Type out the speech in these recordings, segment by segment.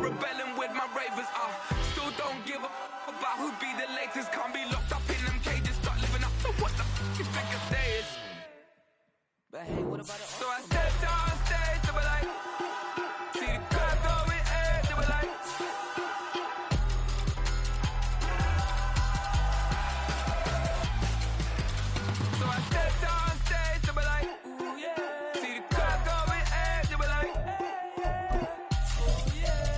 rebelling with my ravers. Still don't give a about who be the latest. Can't be locked up in them cages. Start living up to what the you think a day is. But hey, what about it? So I stepped on stage, they were like, see the crowd going air, they were like. So I stepped on stage, they were like, ooh yeah. See the crowd going air, they were like, oh yeah.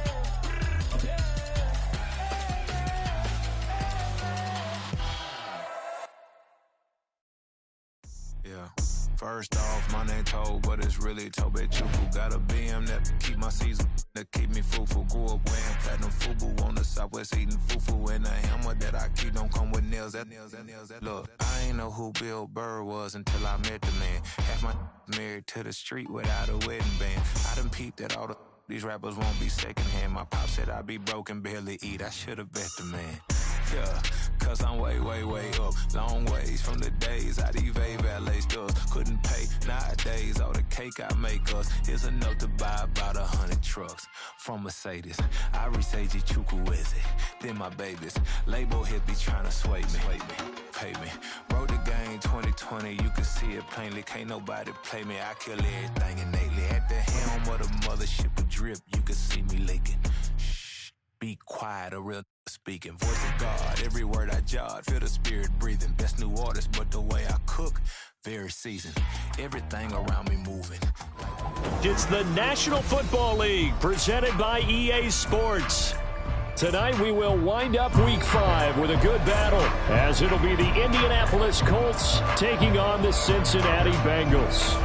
Yeah. First off, my name Toad, but it's really Tobe Chuku. Got a BM that keep my season, that keep me fruitful. Grew up wearing platinum FUBU on the Southwest eating fufu. And the hammer that I keep don't come with nails. Look, I ain't know who Bill Burr was until I met the man. Half my married to the street without a wedding band. I done peeped at all these rappers won't be secondhand. My pop said I'd be broke and barely eat. I should've bet the man. Yeah, cause I'm way, way, way up. Long ways from the days I evade valet stores. Couldn't pay nowadays. All the cake I make us is enough to buy about 100 trucks from Mercedes. I resage Chukwueze, then my babies. Label hit be trying to sway me, pay me. Wrote the game 2020, you can see it plainly. Can't nobody play me. I kill everything innately. At the helm of the mothership with drip, you can see me leaking. Shh, be quiet, a real speaking. Voice of God, every word I jot, feel the spirit breathing. Best new artist, but the way I cook, very seasoned. Everything around me moving. It's the National Football League, presented by EA Sports. Tonight we will wind up Week 5 with a good battle, as it'll be the Indianapolis Colts taking on the Cincinnati Bengals.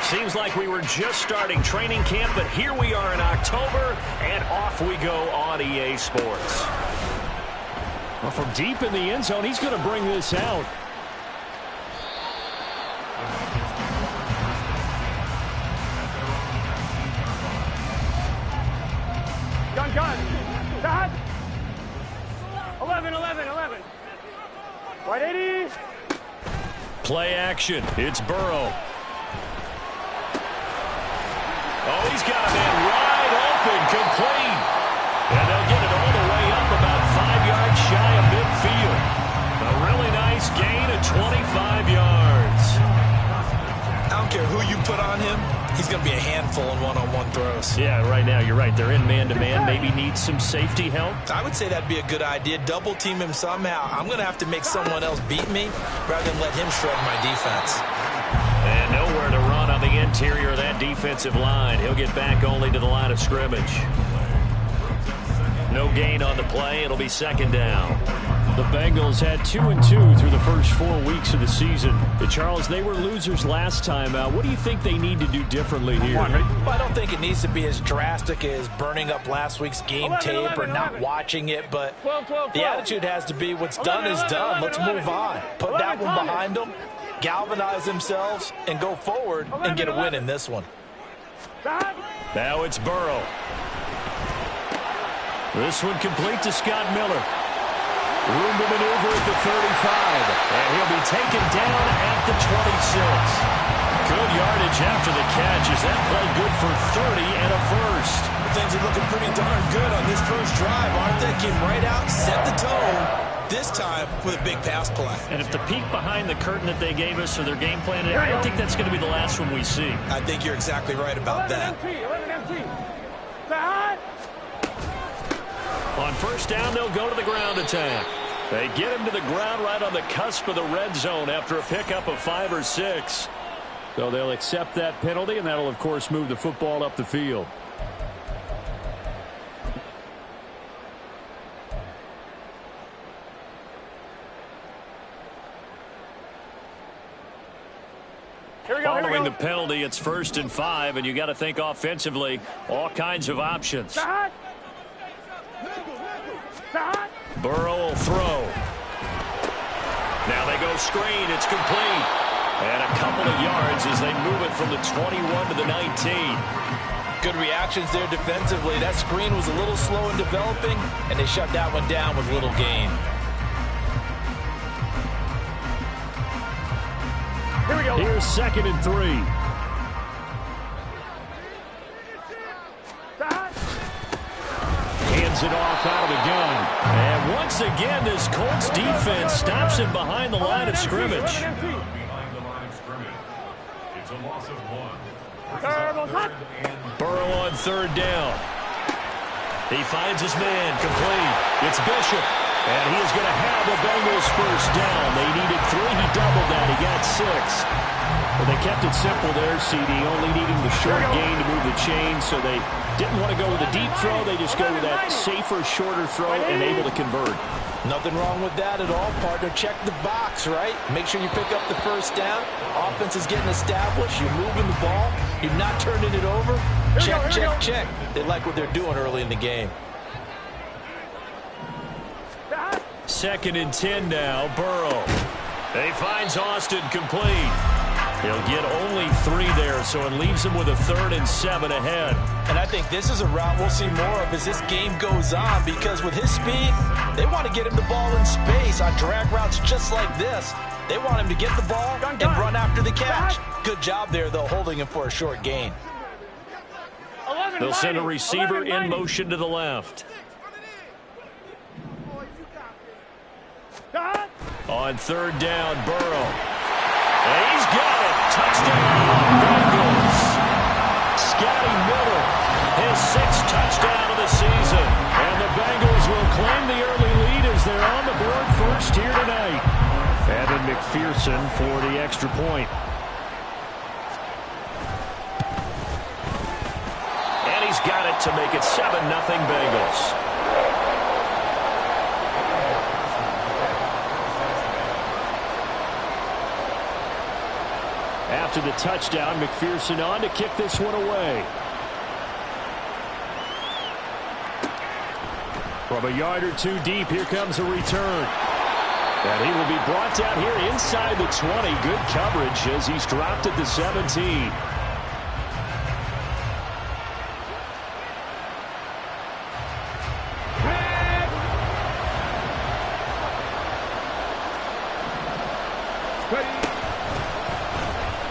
Seems like we were just starting training camp, but here we are in October, and off we go on EA Sports. Well, from deep in the end zone, he's going to bring this out. Gun. Dad. 11. Right 80. Play action. It's Burrow. Oh, he's got a man wide open, complete. And they'll get it all the way up about 5 yards shy of midfield. A really nice gain of 25 yards. I don't care who you put on him. He's going to be a handful in one-on-one throws. Yeah, right now, you're right. They're in man-to-man. Maybe need some safety help. I would say that'd be a good idea. Double team him somehow. I'm going to have to make someone else beat me rather than let him shred my defense. And nowhere to run on the interior of that defensive line. He'll get back only to the line of scrimmage. No gain on the play. It'll be second down. The Bengals had 2-2 through the first 4 weeks of the season. But Charles, they were losers last time out. What do you think they need to do differently here? Well, I don't think it needs to be as drastic as burning up last week's game tape or not watching it, but the attitude has to be what's done is done. Let's move on. Put that one behind them, galvanize themselves, and go forward and get a win in this one. Now it's Burrow. This one complete to Scott Miller. Room to maneuver at the 35, and he'll be taken down at the 26. Good yardage after the catch. Is that play good for 30 and a first? Things are looking pretty darn good on this first drive, aren't they? Came right out, set the tone, this time with a big pass play. And if the peek behind the curtain that they gave us or their game plan, I don't think that's going to be the last one we see. I think you're exactly right about that. On first down, they'll go to the ground attack. They get him to the ground right on the cusp of the red zone after a pickup of 5 or 6. So they'll accept that penalty, and that'll, of course, move the football up the field. Following the penalty, it's 1st and 5, and you got to think offensively, all kinds of options. Burrow will throw. Now they go screen. It's complete. And a couple of yards as they move it from the 21 to the 19. Good reactions there defensively. That screen was a little slow in developing, and they shut that one down with little gain. Here we go. Here's 2nd and 3. Hands it off out of the gun. And once again, this Colts defense stops him behind the line of scrimmage. Behind the line of scrimmage. It's a loss of 1. Burrow on 3rd down. He finds his man, complete. It's Bishop. And he is going to have the Bengals 1st down. They needed 3. He doubled that. He got 6. Well, they kept it simple there, CD, only needing the short gain to move the chain, so they didn't want to go with a deep throw. They just go with that safer, shorter throw and able to convert. Nothing wrong with that at all, partner. Check the box, right? Make sure you pick up the 1st down. Offense is getting established. You're moving the ball. You're not turning it over. Check, check, check. They like what they're doing early in the game. 2nd and 10 now, Burrow. He finds Austin complete. He'll get only 3 there, so it leaves him with a 3rd and 7 ahead. And I think this is a route we'll see more of as this game goes on, because with his speed, they want to get him the ball in space on drag routes just like this. They want him to get the ball and run after the catch. Good job there, though, holding him for a short gain. They'll send a receiver in motion to the left. On 3rd down, Burrow. And he's got it. Touchdown, Bengals. Scotty Miller, his 6th touchdown of the season. And the Bengals will claim the early lead as they're on the board first here tonight. Evan McPherson for the extra point. And he's got it to make it 7-0 Bengals. After the touchdown, McPherson on to kick this one away. From a yard or 2 deep, here comes a return. And he will be brought down here inside the 20. Good coverage as he's dropped at the 17.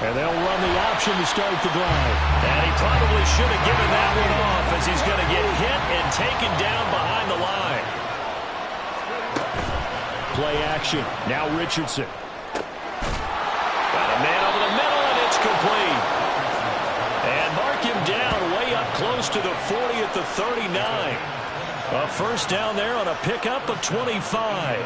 And they'll run the option to start the drive. And he probably should have given that one off as he's going to get hit and taken down behind the line. Play action. Now Richardson. Got a man over the middle, and it's complete. And mark him down way up close to the 40 at the 39. A 1st down there on a pickup of 25.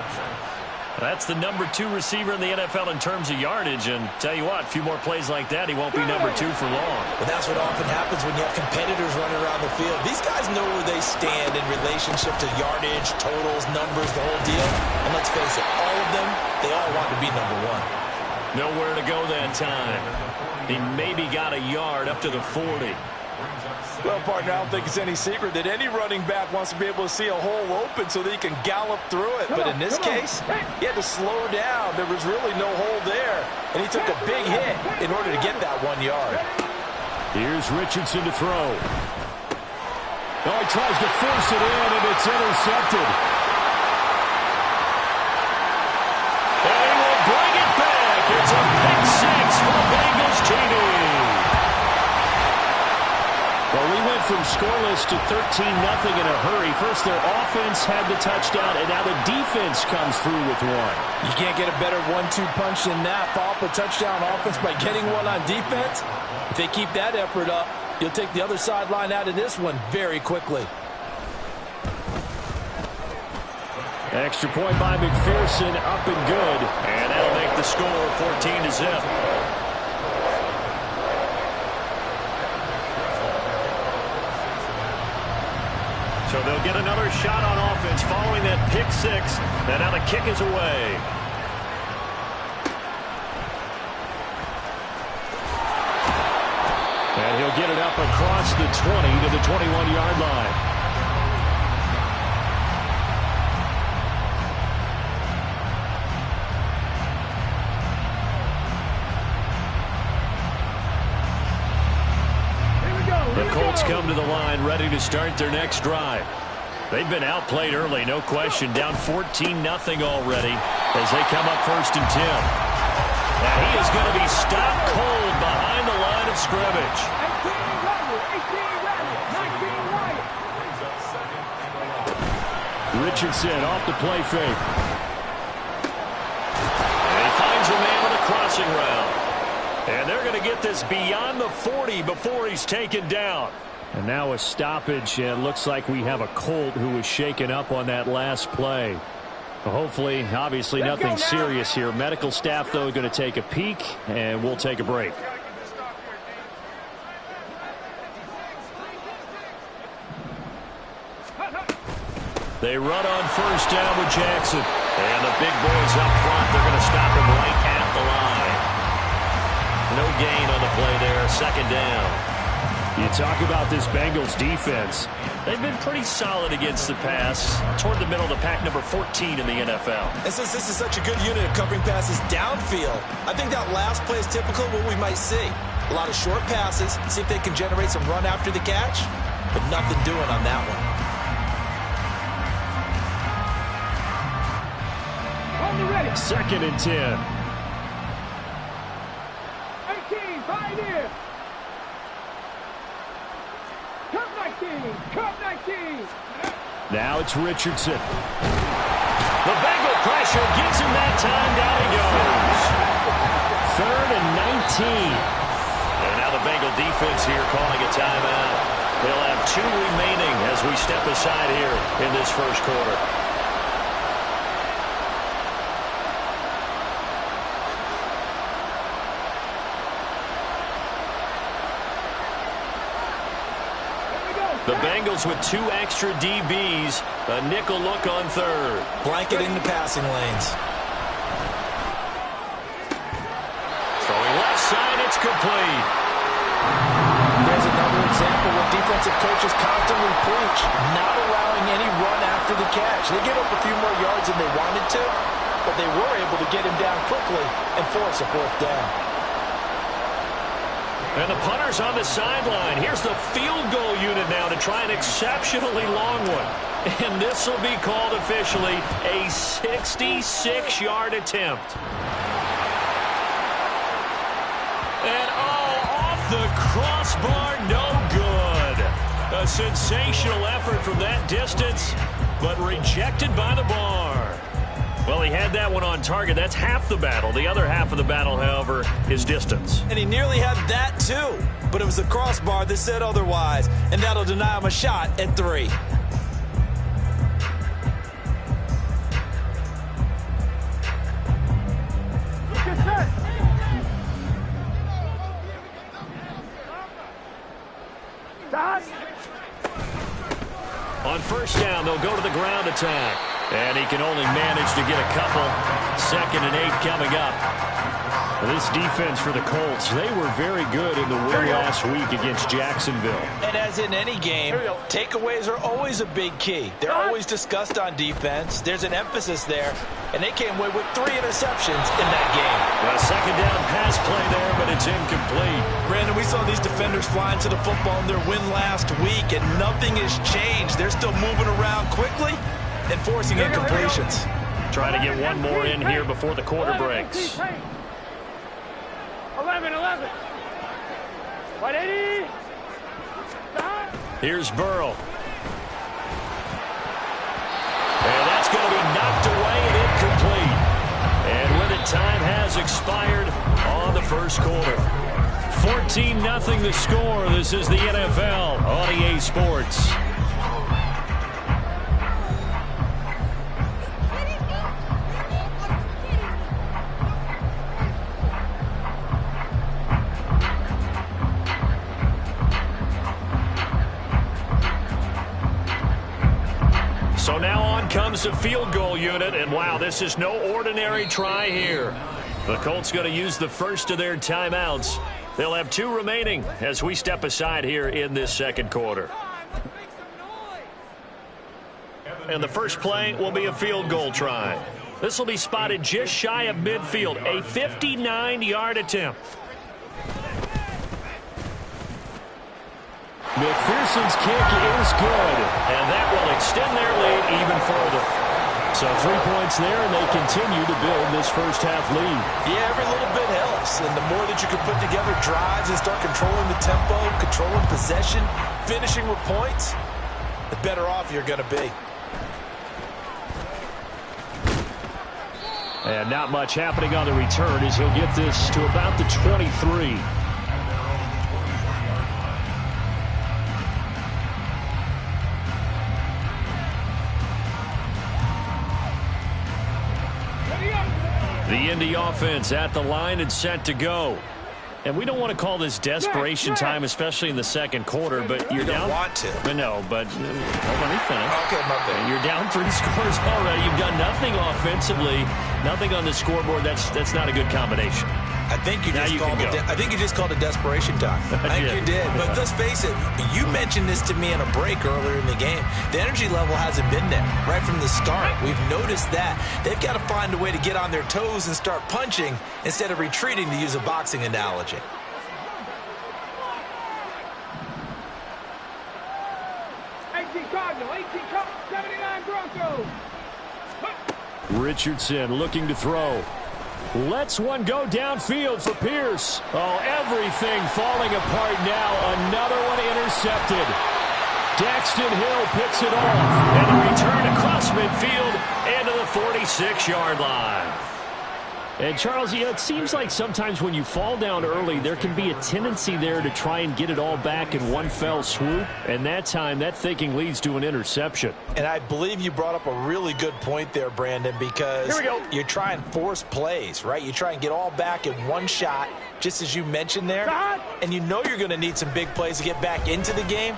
That's the number 2 receiver in the NFL in terms of yardage, and tell you what, a few more plays like that, he won't be number 2 for long. Well, that's what often happens when you have competitors running around the field. These guys know where they stand in relationship to yardage, totals, numbers, the whole deal. And let's face it, all of them, they all want to be number 1. Nowhere to go that time. He maybe got a yard up to the 40. Well, partner, I don't think it's any secret that any running back wants to be able to see a hole open so that he can gallop through it. But in this case, he had to slow down. There was really no hole there. And he took a big hit in order to get that 1 yard. Here's Richardson to throw. Oh, he tries to force it in, and it's intercepted. And he will bring it back. It's a pick 6 for the Bengals TD. Well, we went from scoreless to 13-0 in a hurry. First, their offense had the touchdown, and now the defense comes through with one. You can't get a better 1-2 punch than that. Follow up a touchdown offense by getting one on defense. If they keep that effort up, you'll take the other sideline out of this one very quickly. Extra point by McPherson, up and good. And that'll make the score 14-0. So they'll get another shot on offense following that pick 6. And now the kick is away. And he'll get it up across the 20 to the 21-yard line. The Colts come to the line, ready to start their next drive. They've been outplayed early, no question. Down 14-0 already as they come up 1st and 10. Now he is going to be stopped cold behind the line of scrimmage. 18 Richardson off the play fake. And he finds a man with a crossing route. And they're going to get this beyond the 40 before he's taken down. And now a stoppage, and looks like we have a Colt who was shaken up on that last play. Well, hopefully, obviously nothing serious here. Medical staff, though, going to take a peek, and we'll take a break. They run on 1st down with Jackson. And the big boys up front, they're going to stop him right at the line. No gain on the play there, 2nd down. You talk about this Bengals defense. They've been pretty solid against the pass, toward the middle of the pack, number 14 in the NFL. And since this is such a good unit of covering passes downfield, I think that last play is typical of what we might see. A lot of short passes, see if they can generate some run after the catch, but nothing doing on that one. On the ready. 2nd and 10. 18, right here. Cup 19. Now it's Richardson. The Bengal pressure gets him that time. Down he goes. 3rd and 19. And now the Bengal defense here calling a timeout. They'll have 2 remaining as we step aside here in this 1st quarter. The Bengals with 2 extra DBs, a nickel look on 3rd. Blanketing the passing lanes. Throwing left side, it's complete. There's another example where defensive coaches constantly preach, not allowing any run after the catch. They gave up a few more yards than they wanted to, but they were able to get him down quickly and force a 4th down. And the punter's on the sideline. Here's the field goal unit now to try an exceptionally long one. And this will be called officially a 66-yard attempt. And off the crossbar, no good. A sensational effort from that distance, but rejected by the bar. Well, he had that one on target. That's half the battle. The other half of the battle, however, is distance. And he nearly had that, too. But it was the crossbar that said otherwise. And that'll deny him a shot at 3. On 1st down, they'll go to the ground attack. And he can only manage to get a couple. 2nd and 8 coming up. This defense for the Colts, they were very good in the win last week against Jacksonville. And as in any game, takeaways are always a big key. They're always discussed on defense. There's an emphasis there. And they came away with 3 interceptions in that game. A 2nd down pass play there, but it's incomplete. Brandon, we saw these defenders flying to the football in their win last week, and nothing has changed. They're still moving around quickly and forcing incompletions. Trying to get one more in here before the quarter breaks. 11. 180. Here's Burrow. And that's going to be knocked away and incomplete. And with it, time has expired on the 1st quarter. 14-0 the score. This is the NFL on EA Sports. So now on comes the field goal unit, and wow, this is no ordinary try here. The Colts going to use the first of their timeouts. They'll have 2 remaining as we step aside here in this 2nd quarter. And the first play will be a field goal try. This will be spotted just shy of midfield, a 59-yard attempt. McPherson's kick is good, and that will extend their lead even further. So 3 points there, and they continue to build this first-half lead. Yeah, every little bit helps, and the more that you can put together drives and start controlling the tempo, controlling possession, finishing with points, the better off you're going to be. And not much happening on the return as he'll get this to about the 23. The Indy offense at the line and set to go. And we don't want to call this desperation time, especially in the second quarter, but you're down. You don't want to. But no, but hold on, let me finish. Okay, my bad. You're down 3 scores already. You've done nothing offensively, nothing on the scoreboard. That's not a good combination. I think you just called it desperation time. I think you did. But let's face it, you mentioned this to me in a break earlier in the game. The energy level hasn't been there right from the start. We've noticed that. They've got to find a way to get on their toes and start punching instead of retreating, to use a boxing analogy. 18 Cardinal, 18 79 Broncos. Richardson looking to throw. Lets one go downfield for Pierce. Oh, everything falling apart now. Another one intercepted. Daxton Hill picks it off. And a return across midfield into the 46-yard line. And, Charles, it seems like sometimes when you fall down early, there can be a tendency there to try and get it all back in one fell swoop. And that time, that thinking leads to an interception. And I believe you brought up a really good point there, Brandon, because you try and force plays, right? You try and get all back in one shot, just as you mentioned there. And you know you're going to need some big plays to get back into the game.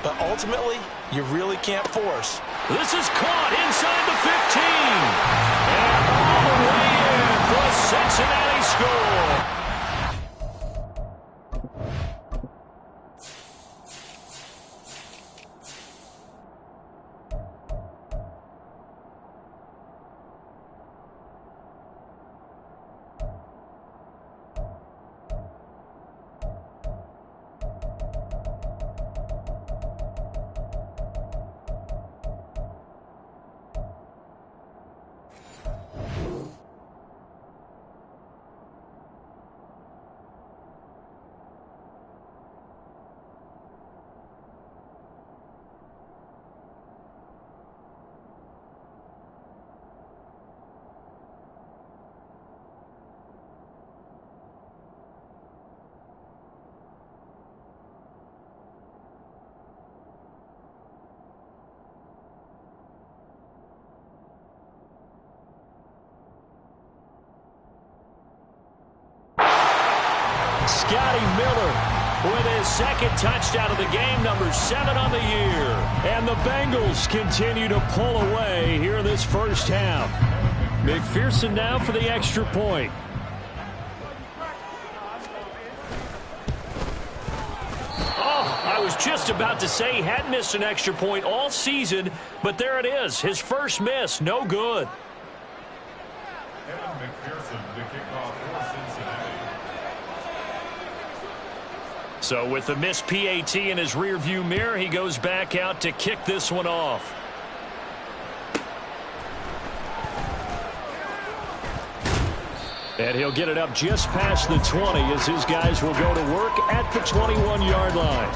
But ultimately, you really can't force. This is caught inside the 15. And all the way in for a Cincinnati score. Scotty Miller with his second touchdown of the game, number 7 on the year. And the Bengals continue to pull away here in this first half. McPherson now for the extra point. Oh, I was just about to say he hadn't missed an extra point all season, but there it is. His first miss, no good. McPherson to kick off for Cincinnati. So with the missed PAT in his rearview mirror, he goes back out to kick this one off. And he'll get it up just past the 20 as his guys will go to work at the 21-yard line.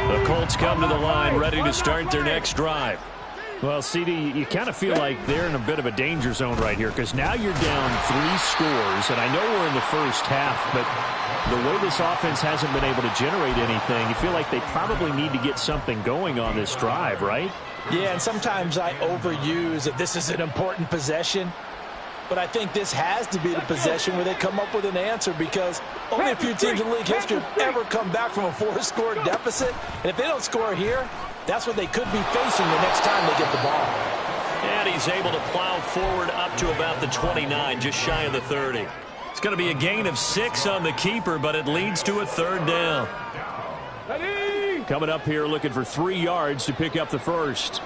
The Colts come to the line, ready to start their next drive. Well, CD, you kind of feel like they're in a bit of a danger zone right here because now you're down 3 scores, and I know we're in the first half, but the way this offense hasn't been able to generate anything, you feel like they probably need to get something going on this drive, right? Yeah, and sometimes I overuse that this is an important possession. But I think this has to be the possession where they come up with an answer because only a few teams in league history have ever come back from a 4-score deficit. And if they don't score here, that's what they could be facing the next time they get the ball. And he's able to plow forward up to about the 29, just shy of the 30. It's going to be a gain of 6 on the keeper, but it leads to a 3rd down. coming up here looking for 3 yards to pick up the first.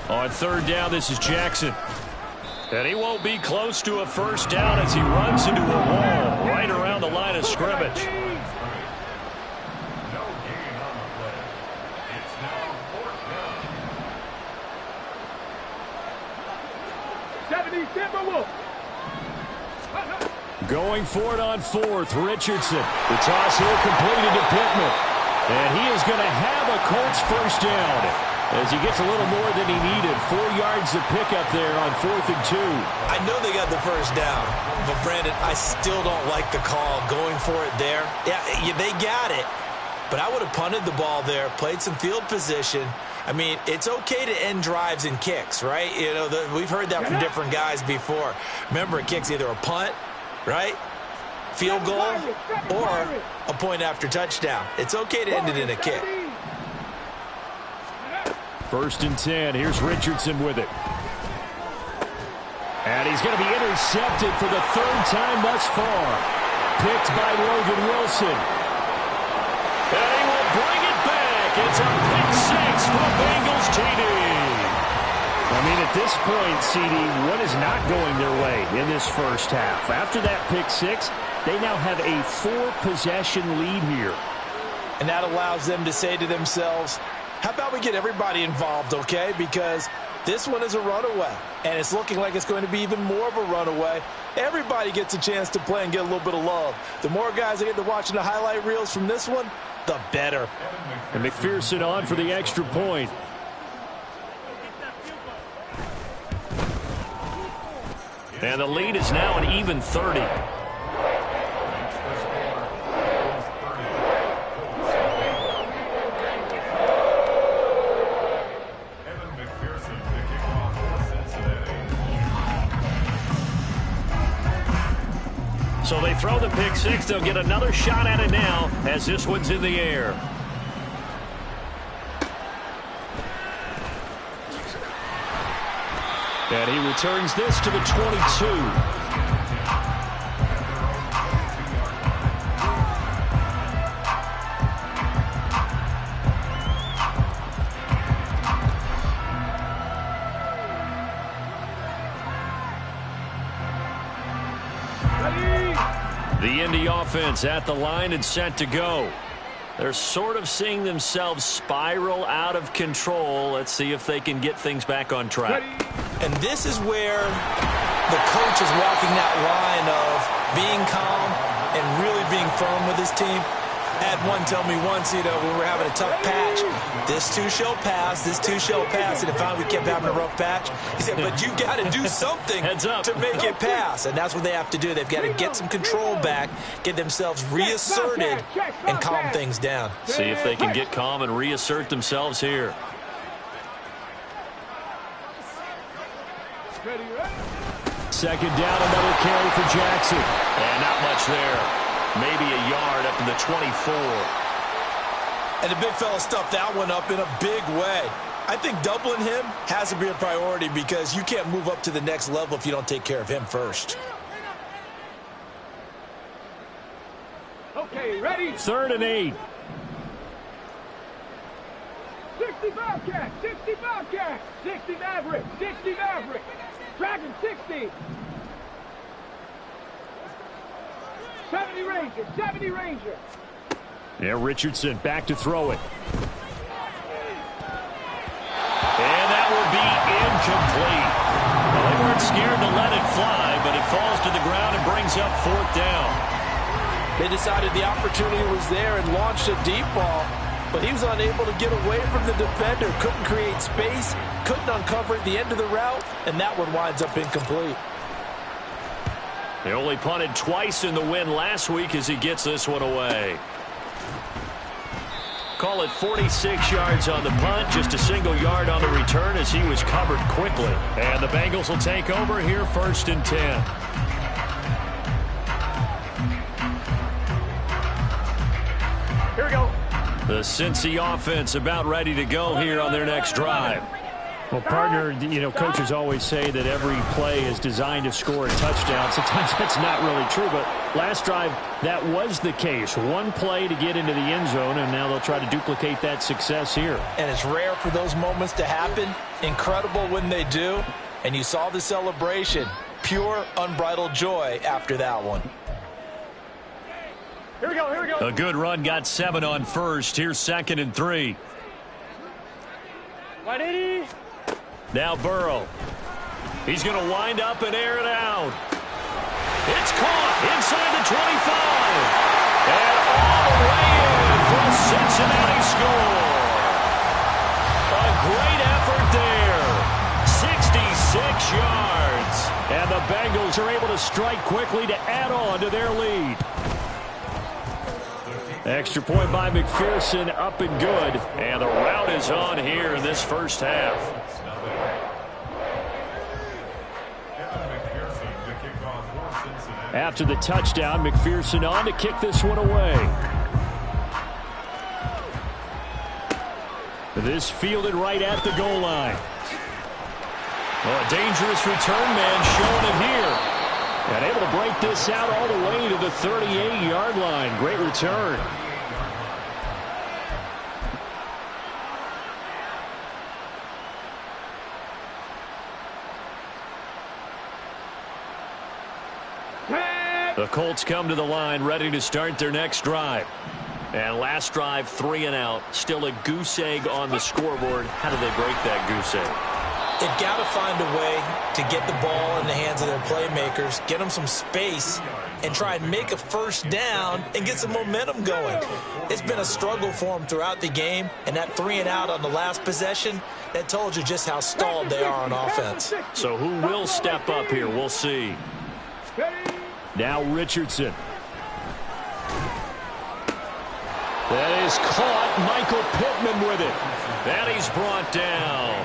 On third down, this is Jackson. And he won't be close to a first down as he runs into a wall right around the line of scrimmage. No gain on the play. It's now 4th down. 70 Timberwolves. Going for it on 4th, Richardson. The toss here completed to Pittman. And he is going to have a Colts first down as he gets a little more than he needed. 4 yards of pickup there on 4th and 2. I know they got the first down, but Brandon, I still don't like the call going for it there. Yeah, they got it, but I would have punted the ball there, played some field position. I mean, it's okay to end drives and kicks, right? You know, we've heard that from different guys before. Remember, a kick's either a punt, right, field goal, or a point after touchdown. It's okay to end it in a kick. 1st and 10. Here's Richardson with it. And he's going to be intercepted for the 3rd time thus far. Picked by Logan Wilson. And he will bring it back. It's a pick 6 for Bengals TD. I mean, at this point, CD, what is not going their way in this first half? After that pick 6, they now have a 4-possession lead here. And that allows them to say to themselves, how about we get everybody involved, okay? Because this one is a runaway, and it's looking like it's going to be even more of a runaway. Everybody gets a chance to play and get a little bit of love. The more guys that get to watching the highlight reels from this one, the better. And McPherson on for the extra point. And the lead is now an even 30. So they throw the pick 6. They'll get another shot at it now as this one's in the air. And he returns this to the 22. The Indy offense at the line and set to go. They're sort of seeing themselves spiral out of control. Let's see if they can get things back on track. And this is where the coach is walking that line of being calm and really being firm with his team. I had one tell me once, you know, when we were having a tough patch, this too shall pass, this too shall pass. And if finally we kept having a rough patch, he said, but you got to do something to make it pass. And that's what they have to do. They've got to get some control back, get themselves reasserted, and calm things down. See if they can get calm and reassert themselves here. Second down, another carry for Jackson. And not much there. Maybe a yard up to the 24. And the big fella stuffed that one up in a big way. I think doubling him has to be a priority because you can't move up to the next level if you don't take care of him first. Okay, ready? 3rd and 8. 60 Bobcat, 60 Bobcat, 60 Maverick, 60 Maverick, Dragon 60. 70 Ranger, 70 Ranger. Yeah, Richardson back to throw it. And that will be incomplete. Well, they weren't scared to let it fly, but it falls to the ground and brings up 4th down. They decided the opportunity was there and launched a deep ball, but he was unable to get away from the defender, couldn't create space, couldn't uncover at the end of the route, and that one winds up incomplete. They only punted twice in the win last week as he gets this one away. Call it 46 yards on the punt, just a single yard on the return as he was covered quickly. And the Bengals will take over here 1st and 10. Here we go. The Cincy offense about ready to go here on their next drive. Well, partner, you know, coaches always say that every play is designed to score a touchdown. Sometimes that's not really true, but last drive, that was the case. One play to get into the end zone, and now they'll try to duplicate that success here. And it's rare for those moments to happen. Incredible when they do. And you saw the celebration. Pure, unbridled joy after that one. Here we go, here we go. A good run got 7 on first. Here's 2nd and 3. 180. Now Burrow. He's going to wind up and air it out. It's caught inside the 25. And all the way in for a Cincinnati score. A great effort there. 66 yards. And the Bengals are able to strike quickly to add on to their lead. Extra point by McPherson, up and good. And the rout is on here in this first half. After the touchdown, McPherson on to kick this one away. This fielded right at the goal line. Well, a dangerous return man showing it here. And able to break this out all the way to the 38-yard line. Great return. The Colts come to the line, ready to start their next drive. And last drive, 3 and out. Still a goose egg on the scoreboard. How do they break that goose egg? They've got to find a way to get the ball in the hands of their playmakers, get them some space, and try and make a first down and get some momentum going. It's been a struggle for them throughout the game, and that 3 and out on the last possession, that told you just how stalled they are on offense. So who will step up here? We'll see. Now Richardson. That is caught. Michael Pittman with it. And he's brought down.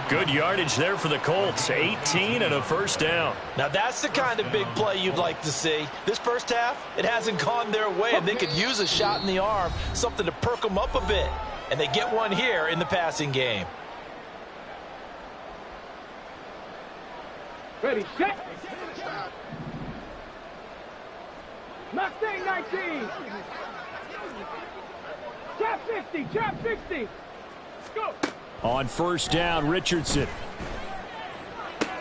Good yardage there for the Colts. 18 and a first down. Now that's the kind of big play you'd like to see. This first half, it hasn't gone their way, and they could use a shot in the arm, something to perk them up a bit. And they get one here in the passing game. Ready, set. Mustang 19. Trap 50, trap 60. Go. On first down, Richardson. Looking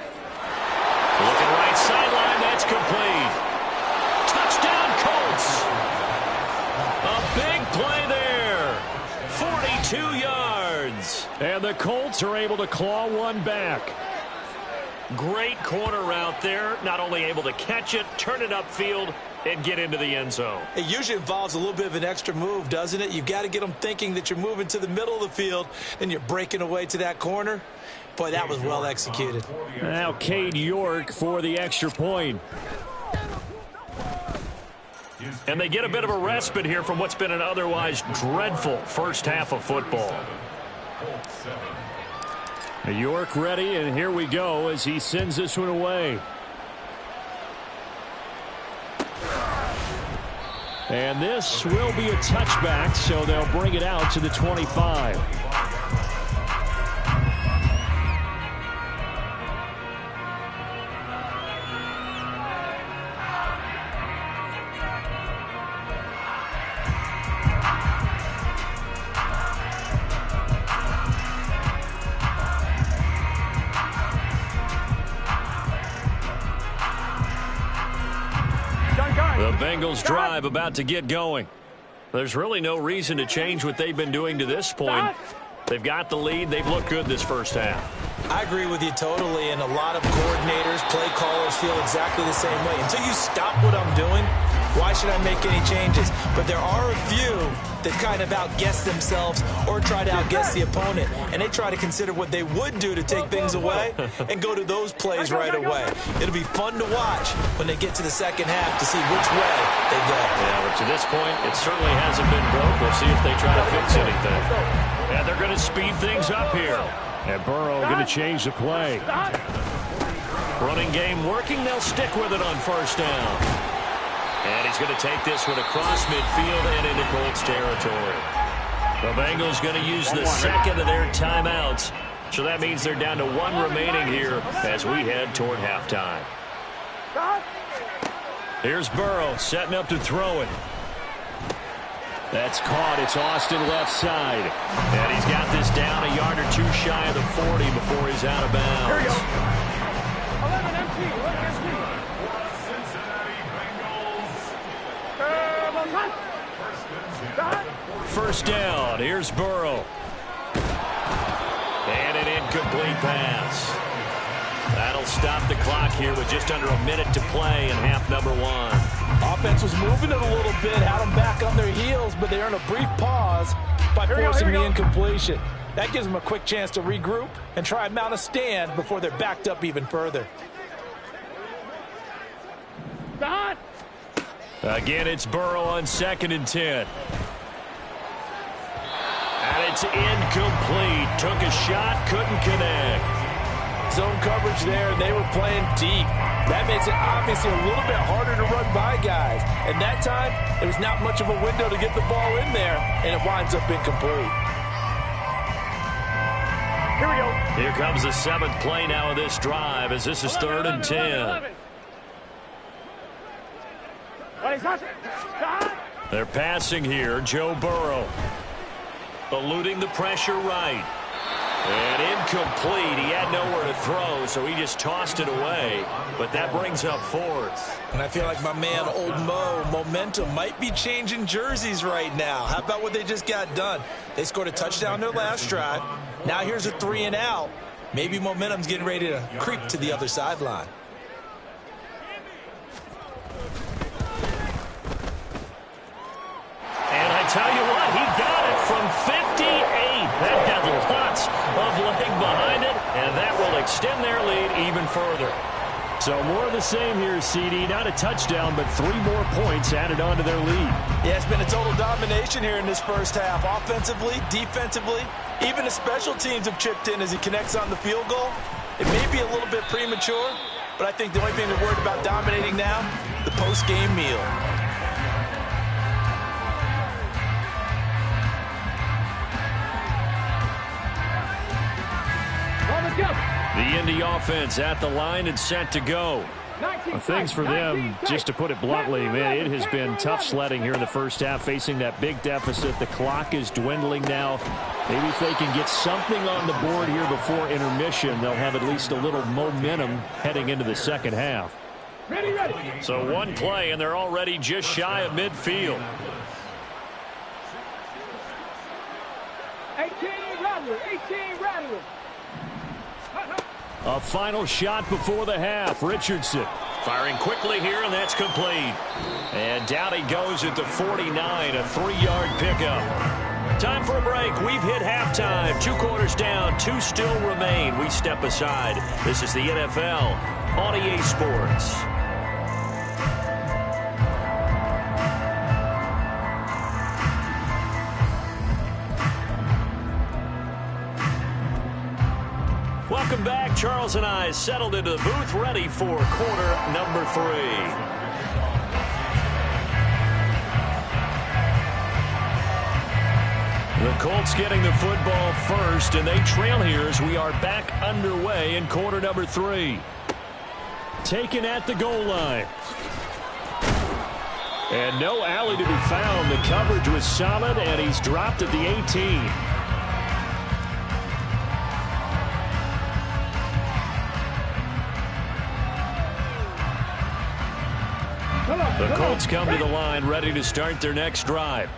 right sideline, that's complete. Touchdown, Colts. A big play there. 42 yards. And the Colts are able to claw one back. Great corner route there. Not only able to catch it, turn it upfield, and get into the end zone. It usually involves a little bit of an extra move, doesn't it? You've got to get them thinking that you're moving to the middle of the field, and you're breaking away to that corner. Boy, that was well executed. Now Cade York for the extra point. And they get a bit of a respite here from what's been an otherwise dreadful first half of football. York ready, and here we go as he sends this one away. And this will be a touchback, so they'll bring it out to the 25. The Bengals drive about to get going. There's really no reason to change what they've been doing to this point. They've got the lead. They've looked good this first half. I agree with you totally, and a lot of coordinators, play callers feel exactly the same way. Until you stop what I'm doing, why should I make any changes? But there are a few that kind of outguess themselves or try to outguess the opponent, and they try to consider what they would do to take things away and go to those plays right away. It'll be fun to watch when they get to the second half to see which way they go. Yeah, but to this point, it certainly hasn't been broke. We'll see if they try to fix anything. And they're going to speed things up here. And Burrow going to change the play. Running game working. They'll stick with it on first down. And he's going to take this one across midfield and into Colts territory. The Bengals going to use the second of their timeouts So that means they're down to 1 remaining here as we head toward halftime. Here's Burrow setting up to throw it. That's caught. It's Austin left side. And he's got this down a yard or 2 shy of the 40 before he's out of bounds. Here we go. 11 MT. 11 MT. First down. Here's Burrow. And an incomplete pass. That'll stop the clock here with just under a minute to play in half number 1. Offense was moving it a little bit, had them back on their heels, but they earned a brief pause by forcing the incompletion. That gives them a quick chance to regroup and try and mount a stand before they're backed up even further. Again, it's Burrow on 2nd and 10. And it's incomplete. Took a shot, couldn't connect. Zone coverage there, and they were playing deep. That makes it obviously a little bit harder to run by guys. And that time, there was not much of a window to get the ball in there, and it winds up incomplete. Here we go. Here comes the 7th play now of this drive as this is 3rd and 10. They're passing here. Joe Burrow eluding the pressure right. And incomplete. He had nowhere to throw, so he just tossed it away. But that brings up 4th. And I feel like my man, Old Mo, momentum might be changing jerseys right now. How about what they just got done? They scored a touchdown their last drive. Now here's a 3 and out. Maybe momentum's getting ready to creep to the other sideline. And I tell you what, he got it from 58. That had lots of leg behind it, and that will extend their lead even further. So more of the same here, CD. Not a touchdown, but 3 more points added on to their lead. Yeah, it's been a total domination here in this first half. Offensively, defensively, even the special teams have chipped in as he connects on the field goal. It may be a little bit premature, but I think the only thing they're worried about dominating now, the post-game meal. The Indy offense at the line and set to go. Things for them, just to put it bluntly, man, it has been tough sledding here in the first half, facing that big deficit. The clock is dwindling now. Maybe if they can get something on the board here before intermission, they'll have at least a little momentum heading into the second half. So 1 play, and they're already just shy of midfield. 18 Rattler. A final shot before the half. Richardson firing quickly here, and that's complete. And down he goes at the 49, a 3-yard pickup. Time for a break. We've hit halftime. 2 quarters down, 2 still remain. We step aside. This is the NFL on EA Sports. Welcome back. Charles and I settled into the booth, ready for quarter number 3. The Colts getting the football first, and they trail here as we are back underway in quarter number 3. Taken at the goal line. And no alley to be found. The coverage was solid, and he's dropped at the 18. The Colts come to the line ready to start their next drive.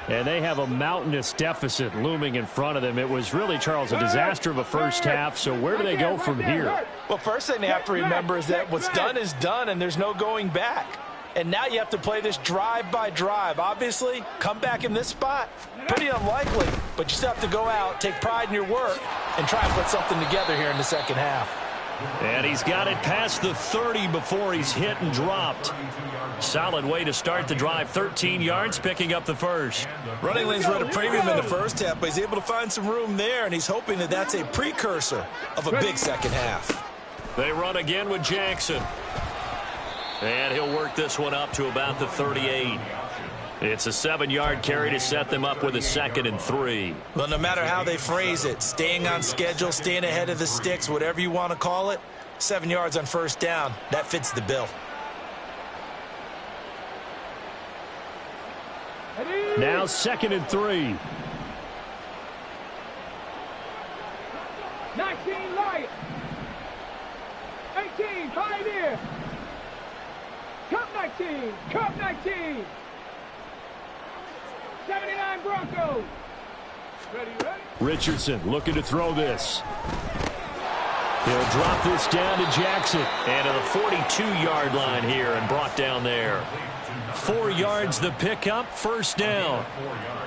And they have a mountainous deficit looming in front of them. It was really, Charles, a disaster of a first half. So where do they go from here? Well, first thing they have to remember is that what's done is done, and there's no going back. And now you have to play this drive by drive. Obviously, come back in this spot, pretty unlikely. But you still have to go out, take pride in your work, and try and put something together here in the second half. And he's got it past the 30 before he's hit and dropped. Solid way to start the drive. 13 yards, picking up the first. Running lanes were at a premium in the first half, but he's able to find some room there, and he's hoping that that's a precursor of a big second half. They run again with Jackson. And he'll work this one up to about the 38. It's a 7-yard carry to set them up with a 2nd and 3. Well, no matter how they phrase it, staying on schedule, staying ahead of the sticks, whatever you want to call it, 7 yards on first down, that fits the bill. Now 2nd and 3. 19 Lions. 18 Pioneer. Cup 19. Cup 19. 79 Broncos. Ready. Richardson looking to throw this. He'll drop this down to Jackson. And to the 42-yard line here and brought down there. 4 yards the pickup, first down.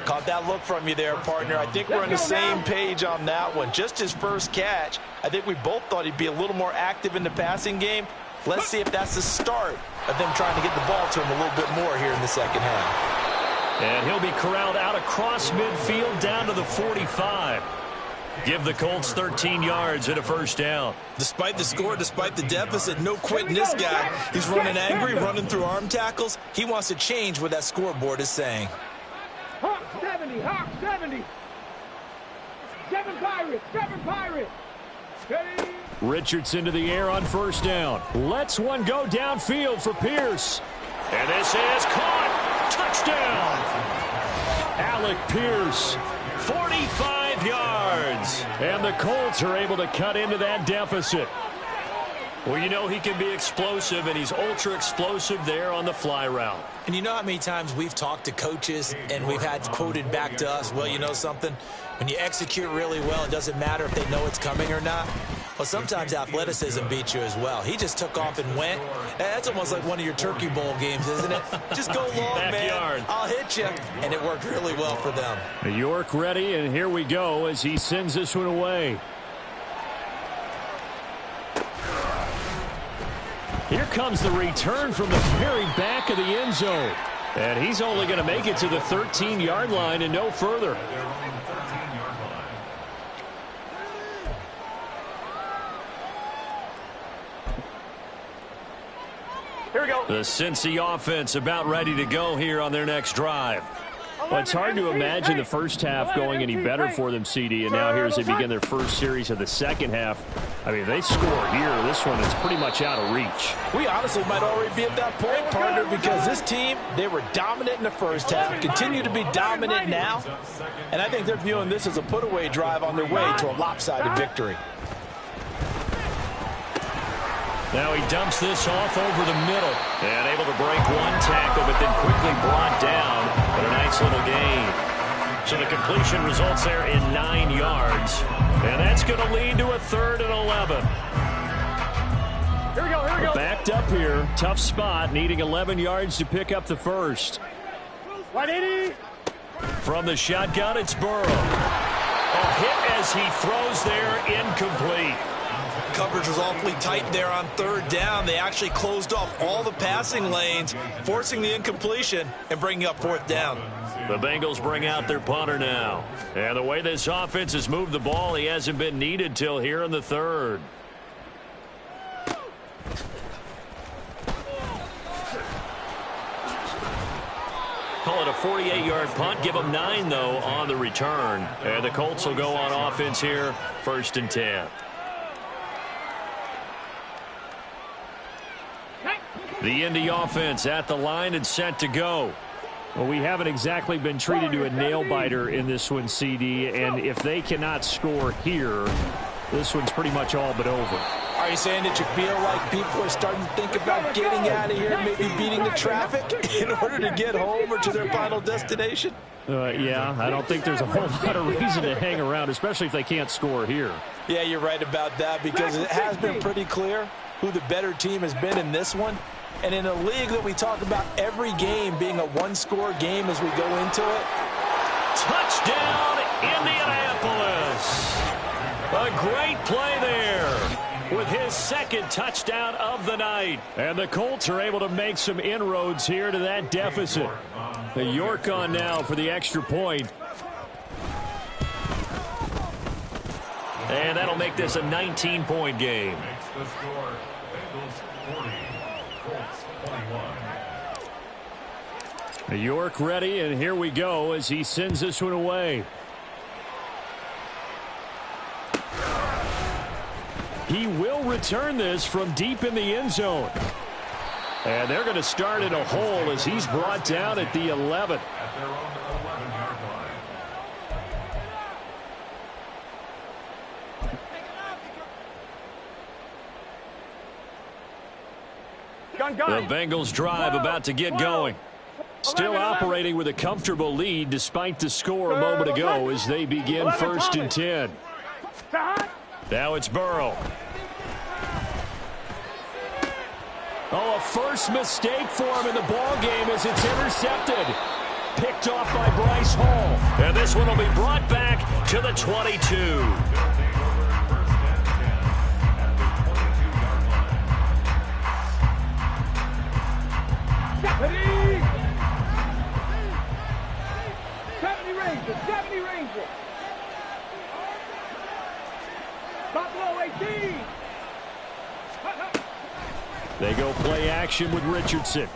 Caught that look from you there, partner. I think we're on the same page on that one. Just his first catch. I think we both thought he'd be a little more active in the passing game. Let's see if that's the start of them trying to get the ball to him a little bit more here in the second half. And he'll be corralled out across midfield down to the 45. Give the Colts 13 yards and a first down. Despite the score, despite the deficit, no quitting this guy. He's running angry, running through arm tackles. He wants to change what that scoreboard is saying. Hawk 70, Hawk 70. 7 Pirates. Ready. Richardson to the air on first down. Lets one go downfield for Pierce. And this is caught. Touchdown. Alec Pierce, 45 yards. And the Colts are able to cut into that deficit. Well, you know he can be explosive, and he's ultra explosive there on the fly route. And you know how many times we've talked to coaches and we've had quoted back to us, well, you know something? When you execute really well, it doesn't matter if they know it's coming or not. Well, sometimes athleticism beats you as well. He just took off and went. That's almost like one of your Turkey Bowl games, isn't it? Just go long, Backyard. man. I'll hit you. And it worked really well for them. York ready, and here we go as he sends this one away. Here comes the return from the very back of the end zone. And he's only going to make it to the 13-yard line and no further. Here we go. The Cincy offense about ready to go here on their next drive. Well, it's hard to imagine the first half going any better for them, CD, and now here as they begin their first series of the second half. I mean, if they score here, this one is pretty much out of reach. We honestly might already be at that point, partner, because this team, they were dominant in the first half, continue to be dominant now, and I think they're viewing this as a put-away drive on their way to a lopsided victory. Now he dumps this off over the middle and able to break one tackle, but then quickly brought down. But a nice little gain. So the completion results there in 9 yards. And that's going to lead to a 3rd and 11. Here we go. Backed up here. Tough spot. Needing 11 yards to pick up the first. 180. From the shotgun, it's Burrow. A hit as he throws there, incomplete. Coverage was awfully tight there on 3rd down. They actually closed off all the passing lanes, forcing the incompletion and bringing up 4th down. The Bengals bring out their punter now. And the way this offense has moved the ball, he hasn't been needed till here in the 3rd. Call it a 48-yard punt. Give them 9, though, on the return. And the Colts will go on offense here, 1st and 10. The Indy offense at the line and set to go. Well, we haven't exactly been treated to a nail-biter in this one, CD, and if they cannot score here, this one's pretty much all but over. Are you saying that you feel like people are starting to think about getting out of here, maybe beating the traffic in order to get home or to their final destination? Yeah, I don't think there's a whole lot of reason to hang around, especially if they can't score here. Yeah, you're right about that, because it has been pretty clear who the better team has been in this one. And in a league that we talk about every game being a one-score game as we go into it. Touchdown, Indianapolis. A great play there with his 2nd touchdown of the night. And the Colts are able to make some inroads here to that deficit. The York on now for the extra point. And that'll make this a 19-point game. Makes the score Bengals 40, Colts 21. York ready, and here we go as he sends this one away. He will return this from deep in the end zone. And they're going to start in a hole as he's brought down at the 11. At their own 11-yard line. The Bengals drive about to get going. Still operating with a comfortable lead despite the score a moment ago as they begin 1st and 10. Now it's Burrow. Oh, a first mistake for him in the ball game as it's intercepted. Picked off by Bryce Hall. And this one will be brought back to the 22. They go play action with Richardson.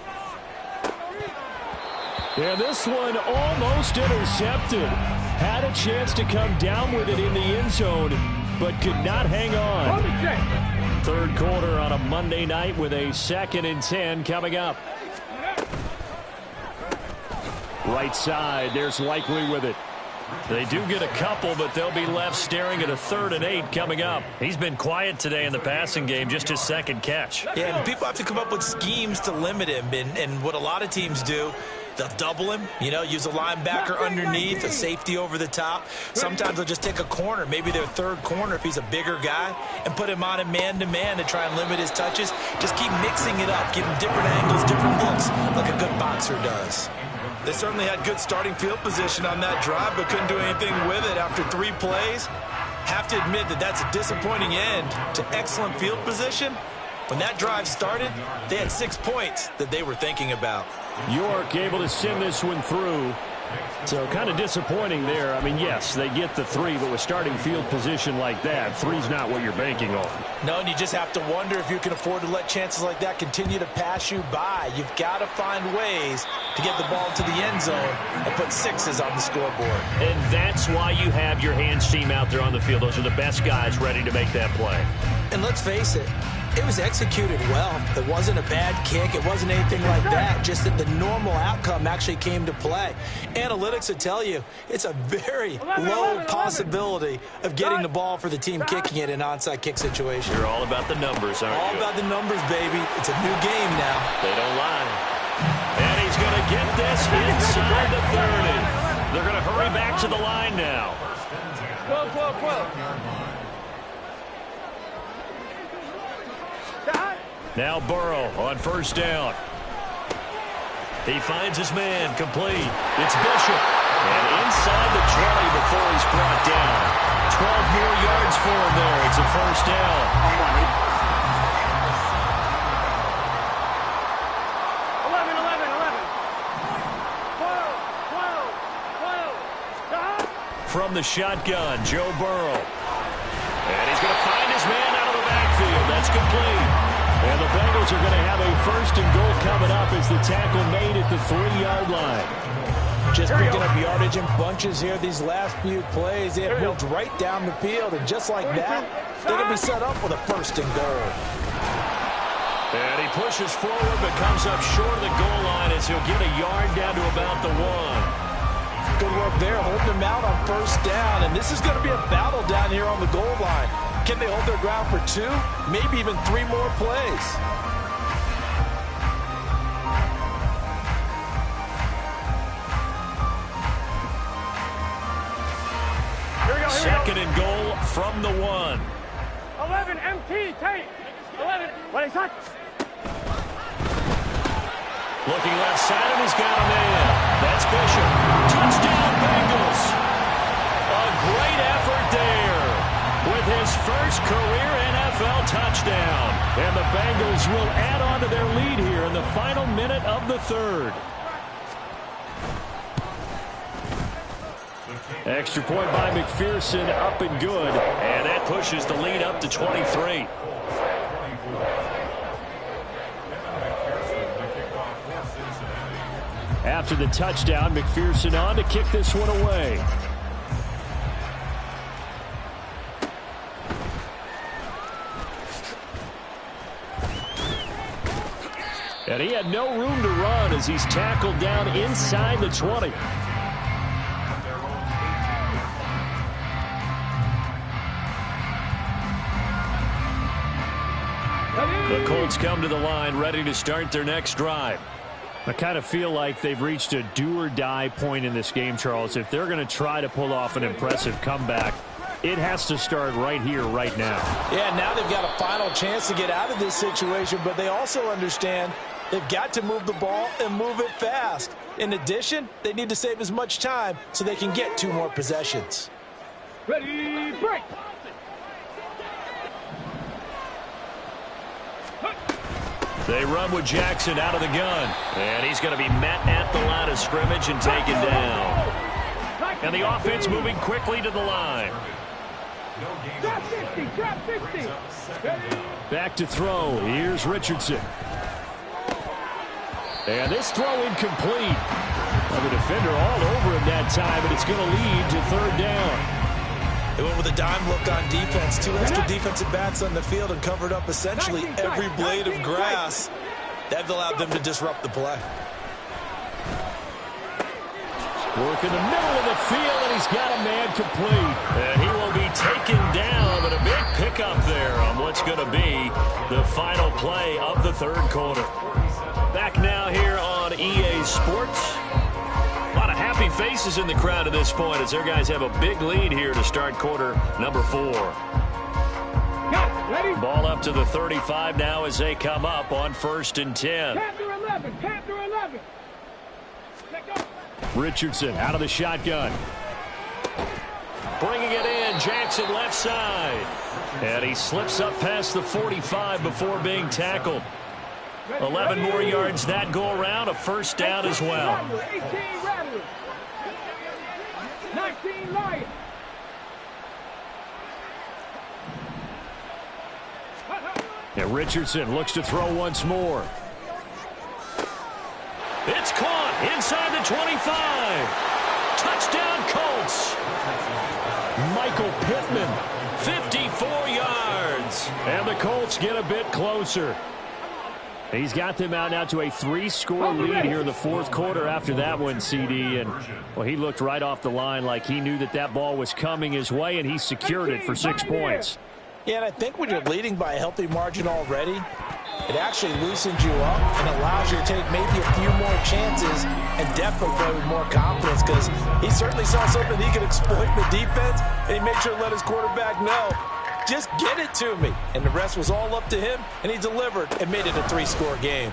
And this one almost intercepted. Had a chance to come down with it in the end zone, but could not hang on. 3rd quarter on a Monday night with a 2nd and 10 coming up. Right side, there's Likely with it. They do get a couple, but they'll be left staring at a 3rd and 8 coming up. He's been quiet today in the passing game, just his 2nd catch. Yeah, and people have to come up with schemes to limit him, and what a lot of teams do, they'll double him, use a linebacker underneath, a safety over the top. Sometimes they'll just take a corner, maybe their 3rd corner if he's a bigger guy, and put him on a man-to-man to try and limit his touches. Just keep mixing it up, give him different angles, different looks, like a good boxer does. They certainly had good starting field position on that drive, but couldn't do anything with it after 3 plays. Have to admit that that's a disappointing end to excellent field position. When that drive started, they had 6 points that they were thinking about. York able to send this one through. So kind of disappointing there. I mean, yes, they get the 3, but with starting field position like that, 3's not what you're banking on. No, and you just have to wonder if you can afford to let chances like that continue to pass you by. You've got to find ways to get the ball to the end zone and put 6s on the scoreboard. And that's why you have your hands team out there on the field. Those are the best guys ready to make that play. And let's face it, it was executed well. It wasn't a bad kick. It wasn't anything like that. Just that the normal outcome actually came to play. Analytics would tell you it's a very low possibility of getting the ball for the team kicking it in an onside kick situation. You're all about the numbers, aren't you? All about the numbers, baby. It's a new game now. They don't lie. And he's going to get this inside the 30. They're going to hurry back to the line now. 12. Now Burrow on 1st down. He finds his man complete. It's Bishop. And inside the 20 before he's brought down. 12 more yards for him there. It's a 1st down. 12. From the shotgun, Joe Burrow. And he's going to find his man out of the backfield. That's complete. And the Bengals are going to have a 1st and goal coming up as the tackle made at the 3-yard line. Just picking up yardage in bunches here these last few plays. They have moved right down the field, and just like that, they're going to be set up with a 1st and goal. And he pushes forward but comes up short of the goal line as he'll get a yard down to about the 1. Good work there, holding them out on 1st down, and this is going to be a battle down here on the goal line. Can they hold their ground for 2, maybe even 3 more plays? Second and goal from the 1. 11, MT, tape. 11, what is that? Looking left side, and he's got a man. That's Bishop. Touchdown, Bengals. A great effort there with his first career NFL touchdown. And the Bengals will add on to their lead here in the final minute of the 3rd. Extra point by McPherson, up and good. And that pushes the lead up to 23. After the touchdown, McPherson on to kick this one away. And he had no room to run as he's tackled down inside the 20. The Colts come to the line ready to start their next drive. I kind of feel like they've reached a do-or-die point in this game, Charles. If they're going to try to pull off an impressive comeback, it has to start right here, right now. Yeah, now they've got a final chance to get out of this situation, but they also understand they've got to move the ball and move it fast. In addition, they need to save as much time so they can get 2 more possessions. Ready, break! They run with Jackson out of the gun. And he's going to be met at the line of scrimmage and taken down. And the offense moving quickly to the line. Drop 60, drop 60. Back to throw. Here's Richardson. And this throw incomplete. Well, the defender all over him that time, and it's going to lead to 3rd down. They went with a dime look on defense. 2 extra defensive backs on the field and covered up essentially every blade of grass. That allowed them to disrupt the play. Work in the middle of the field, and he's got a man complete. And he will be taken down, but a big pickup there on what's going to be the final play of the 3rd quarter. Back now here on EA Sports. A lot of happy faces in the crowd at this point as their guys have a big lead here to start quarter number 4. Ball up to the 35 now as they come up on 1st and 10. Panther 11, Panther 11. Richardson out of the shotgun. Bringing it in, Jackson left side. And he slips up past the 45 before being tackled. 11 more yards that go around, a 1st down as well. 18 Rattlers. 19 Lions. And Richardson looks to throw once more. It's caught inside the 25. Touchdown Colts. Michael Pittman, 54 yards. And the Colts get a bit closer. He's got them out now to a 3-score lead here in the 4th quarter after that one, CD. And, well, he looked right off the line like he knew that that ball was coming his way, and he secured it for 6 points. Yeah, and I think when you're leading by a healthy margin already, it actually loosens you up and allows you to take maybe a few more chances and definitely play with more confidence because he certainly saw something he could exploit in the defense, and he made sure to let his quarterback know, just get it to me. And the rest was all up to him, and he delivered and made it a 3-score game.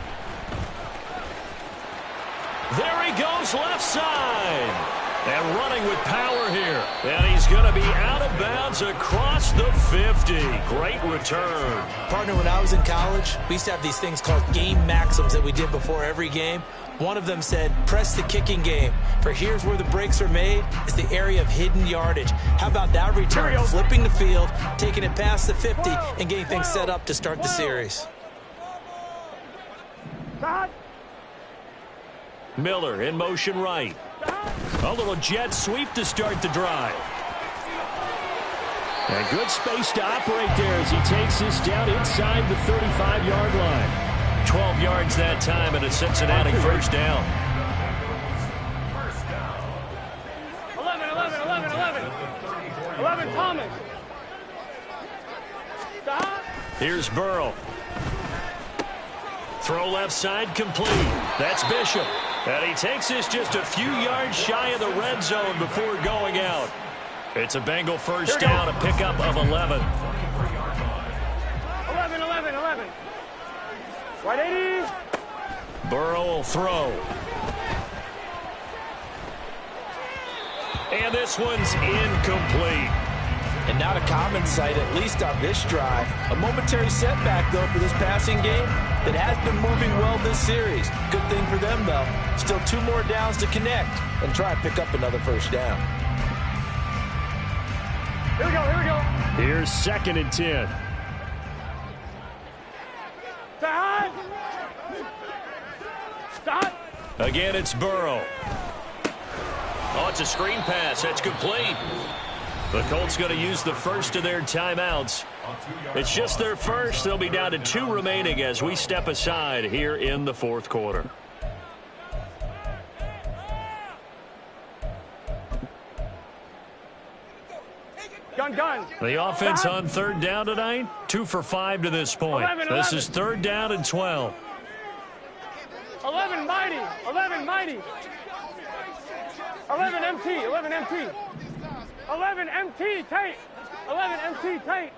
There he goes left side. And running with power here. And he's going to be out of bounds across the 50. Great return. Partner, when I was in college, we used to have these things called game maxims that we did before every game. One of them said, press the kicking game. For here's where the breaks are made. It's the area of hidden yardage. How about that return? Flipping the field, taking it past the 50, and getting things set up to start the series. Miller in motion right. A little jet sweep to start the drive. And good space to operate there as he takes this down inside the 35-yard line. 12 yards that time and a Cincinnati 1st down. 11 Thomas. Here's Burrow. Throw left side complete. That's Bishop. And he takes this just a few yards shy of the red zone before going out. It's a Bengal 1st down, a pickup of 11. 11. Right 80. Burrow will throw. And this one's incomplete. And not a common sight, at least on this drive. A momentary setback, though, for this passing game that has been moving well this series. Good thing for them, though. Still 2 more downs to connect and try and pick up another 1st down. Here we go. Here's 2nd and 10. Stop. Again, it's Burrow. Oh, it's a screen pass. That's complete. The Colts going to use the first of their timeouts. It's just their first. They'll be down to 2 remaining as we step aside here in the fourth quarter. Gun. The offense on third down tonight, 2 for 5 to this point. 11. This is third down and 12. 11 mighty. 11 mighty. 11 MT. 11 MT. 11 MT tight. 11 MT tight.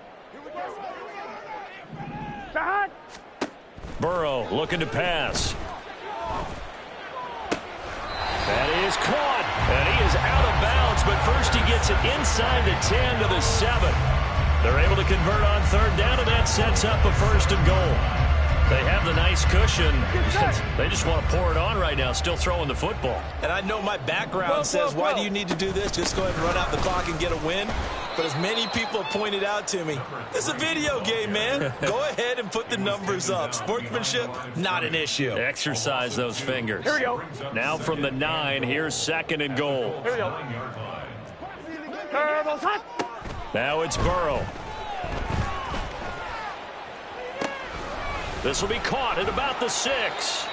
Shot. Burrow looking to pass. That is caught, and he is out of bounds, but first he gets it inside the 10 to the 7. They're able to convert on third down, and that sets up a first and goal. They have the nice cushion. They just want to pour it on right now, still throwing the football. And I know my background says, why do you need to do this? Just go ahead and run out the clock and get a win. But as many people have pointed out to me, this is a video game, man. Go ahead and put the numbers up. Sportsmanship, not an issue. Exercise those fingers. Here we go. Now from the 9, here's second and goal. Here we go. Turbo's hot. Now it's Burrow. This will be caught at about the 6.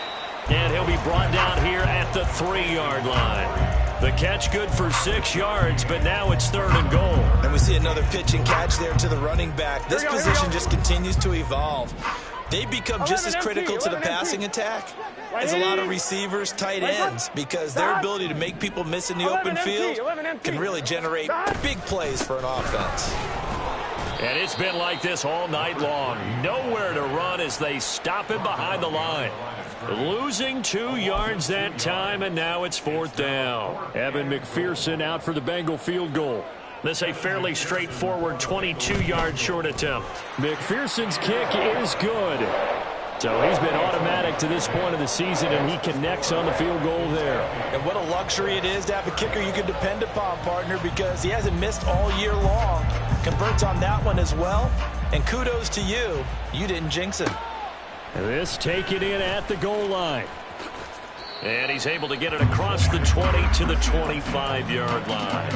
And he'll be brought down here at the 3-yard line. The catch good for 6 yards, but now it's third and goal. And we see another pitch and catch there to the running back. This position just continues to evolve. They become just as critical to the passing attack as a lot of receivers, tight ends, because their ability to make people miss in the open field can really generate big plays for an offense. And it's been like this all night long. Nowhere to run as they stop it behind the line. Losing 2 yards that time, and now it's fourth down. Evan McPherson out for the Bengal field goal. This a fairly straightforward 22-yard short attempt. McPherson's kick is good. So he's been automatic to this point of the season, and he connects on the field goal there. And what a luxury it is to have a kicker you can depend upon, partner, because he hasn't missed all year long. Converts on that one as well. And kudos to you. You didn't jinx it. This taken in at the goal line. And he's able to get it across the 20 to the 25-yard line.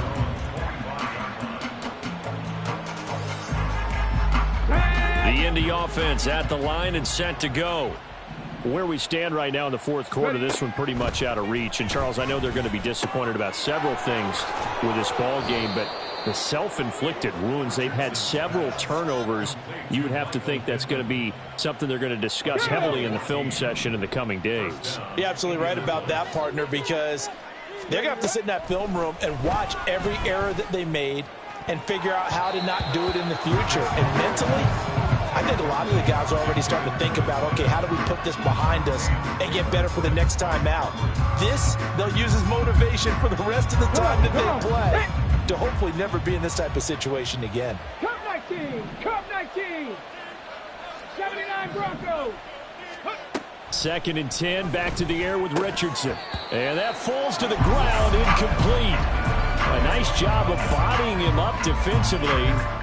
The Indy offense at the line and set to go. Where we stand right now in the fourth quarter, this one pretty much out of reach. And, Charles, I know they're going to be disappointed about several things with this ball game, but the self-inflicted wounds, they've had several turnovers. You would have to think that's going to be something they're going to discuss heavily in the film session in the coming days. You're absolutely right about that, partner, because they're going to have to sit in that film room and watch every error that they made and figure out how to not do it in the future. And mentally, I think a lot of the guys are already starting to think about, okay, how do we put this behind us and get better for the next time out? This, they'll use as motivation for the rest of the time that they play to hopefully never be in this type of situation again. Cup 19, Cup 19, 79 Broncos. Second and 10, back to the air with Richardson. And that falls to the ground, incomplete. A nice job of bodying him up defensively,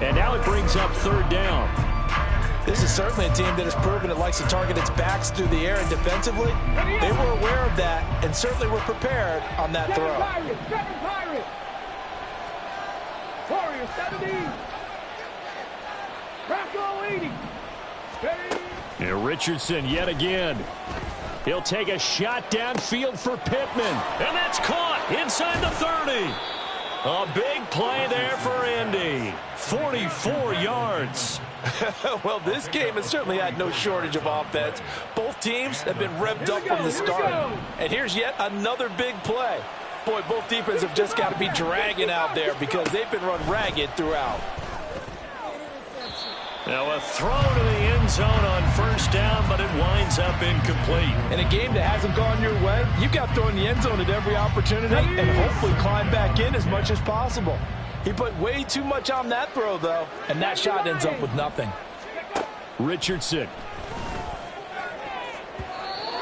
and now it brings up third down. This is certainly a team that has proven it likes to target its backs through the air, and defensively, they were aware of that and certainly were prepared on that throw. Second Pirates. Warriors 70. Bronco 80. And Richardson yet again. He'll take a shot downfield for Pittman. And that's caught inside the 30. A big play there for Indy. 44 yards. Well, this game has certainly had no shortage of offense. Both teams have been revved up from the start. And here's yet another big play. Boy, both defenses have just got to be dragging out there because they've been run ragged throughout. Now a throw to the end zone on first down, but it winds up incomplete. In a game that hasn't gone your way, you've got to throw in the end zone at every opportunity and hopefully climb back in as much as possible. He put way too much on that throw, though, and that shot ends up with nothing. Richardson.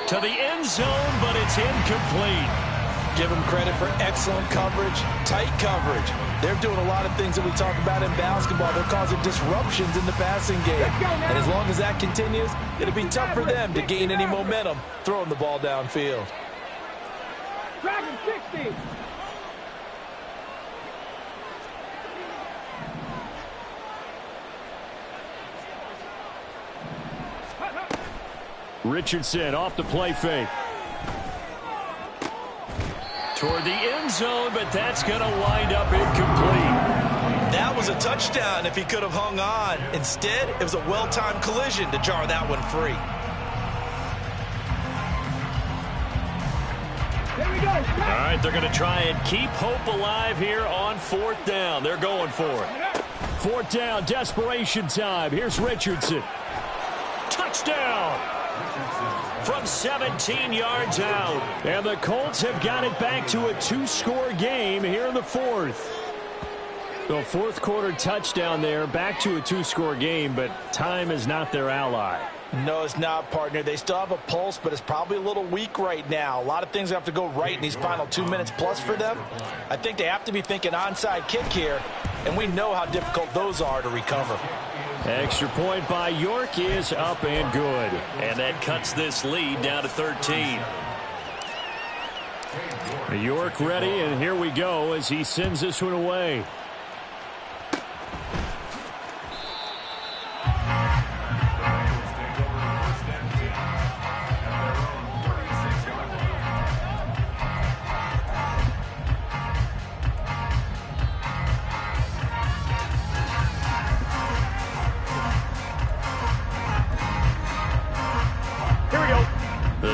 To the end zone, but it's incomplete. Give them credit for excellent coverage, tight coverage. They're doing a lot of things that we talk about in basketball. They're causing disruptions in the passing game. And as long as that continues, it'll be tough for them to gain any momentum throwing the ball downfield. Dragon 60. Richardson off the play fake. Toward the end zone, but that's going to wind up incomplete. That was a touchdown if he could have hung on. Instead, it was a well-timed collision to jar that one free. Here we go. All right, they're going to try and keep hope alive here on 4th down. They're going for it. 4th down, desperation time. Here's Richardson. Touchdown! From 17 yards out. And the Colts have got it back to a 2-score game here in the 4th. The 4th quarter touchdown there, back to a 2-score game, but time is not their ally. No, it's not, partner. They still have a pulse, but it's probably a little weak right now. A lot of things have to go right in these final 2 minutes plus for them. I think they have to be thinking onside kick here, and we know how difficult those are to recover. Extra point by York is up and good. And that cuts this lead down to 13. York ready, and here we go as he sends this one away.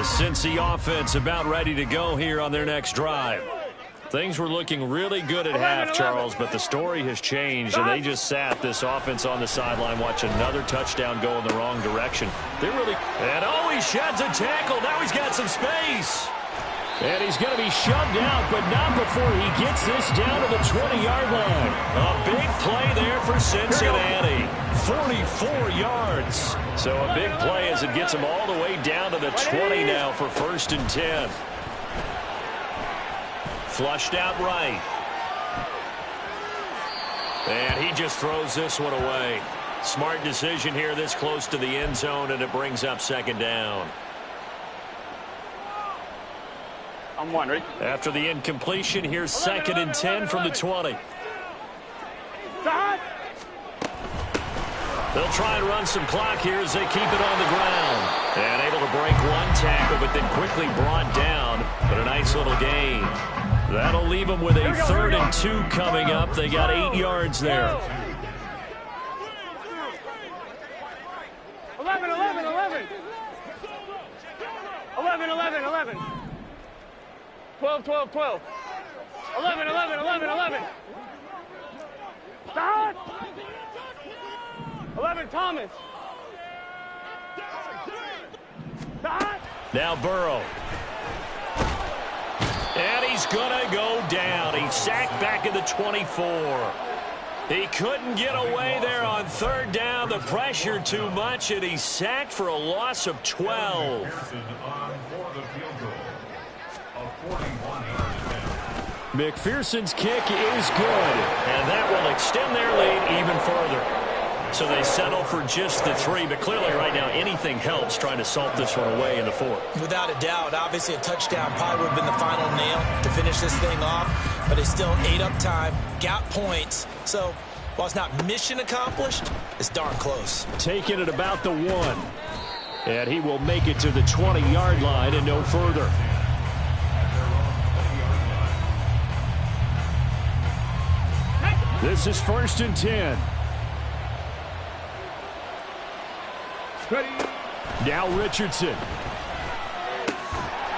Cincy offense about ready to go here on their next drive. Things were looking really good at half, Charles, but the story has changed, and they just sat this offense on the sideline, watch another touchdown go in the wrong direction. They really... And oh, he sheds a tackle. Now he's got some space. And he's going to be shoved out, but not before he gets this down to the 20-yard line. A big play there for Cincinnati. 44 yards. So a big play as it gets him all the way down to the 20 now for 1st and 10. Flushed out right. And he just throws this one away. Smart decision here this close to the end zone, and it brings up 2nd down. I'm wondering. After the incompletion, here's 2nd and 10 from the 20. They'll try and run some clock here as they keep it on the ground. And able to break one tackle, but then quickly brought down. But a nice little gain. That'll leave them with a 3rd and 2 coming up. They got 8 yards there. 11, 11, 11. 11, 11, 11. 12, 12, 12. 11, 11, 11, 11. Stop! 11, Thomas. Stop! Now Burrow. And he's going to go down. He's sacked back at the 24. He couldn't get away there on 3rd down. The pressure too much, and he's sacked for a loss of 12. McPherson's kick is good, and that will extend their lead even further. So they settle for just the 3, but clearly right now anything helps trying to salt this one away in the 4th. Without a doubt, obviously a touchdown probably would have been the final nail to finish this thing off, but it's still ate up time, got points. So while it's not mission accomplished, it's darn close. Taking it about the 1. And he will make it to the 20-yard line and no further. This is 1st and 10. Now Richardson.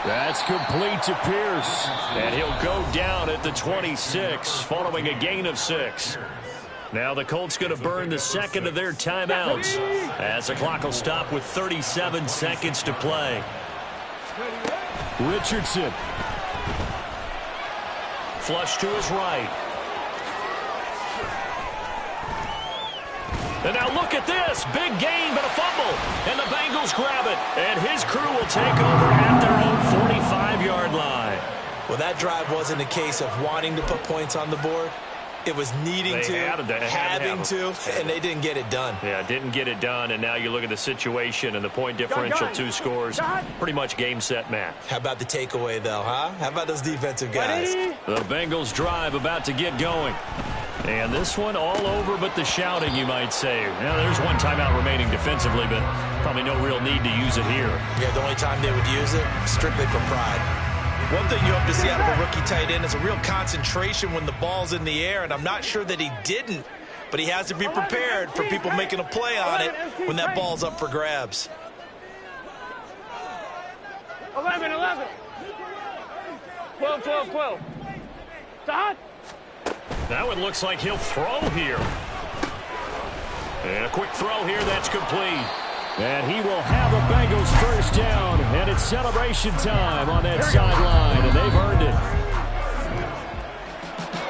That's complete to Pierce. And he'll go down at the 26 following a gain of 6. Now the Colts going to burn the 2nd of their timeouts as the clock will stop with 37 seconds to play. Richardson. Flush to his right. And now look at this. Big gain, but a fumble. And the Bengals grab it. And his crew will take over at their own 45-yard line. Well, that drive wasn't a case of wanting to put points on the board. It was needing having to, and they didn't get it done. Yeah, didn't get it done, and now you look at the situation and the point differential, 2 scores, pretty much game, set, match. How about the takeaway, though, huh? How about those defensive guys? The Bengals drive about to get going. And this one all over but the shouting, you might say. Now, there's one timeout remaining defensively, but probably no real need to use it here. Yeah, the only time they would use it, strictly for pride. One thing you hope to see out of a rookie tight end is a real concentration when the ball's in the air, and I'm not sure that he didn't, but he has to be prepared for people making a play on it when that ball's up for grabs. 11, 11. 12, 12, 12. Stop. That one looks like he'll throw here. And a quick throw here, that's complete. And he will have a Bengals first down, and it's celebration time on that sideline, and they've earned it.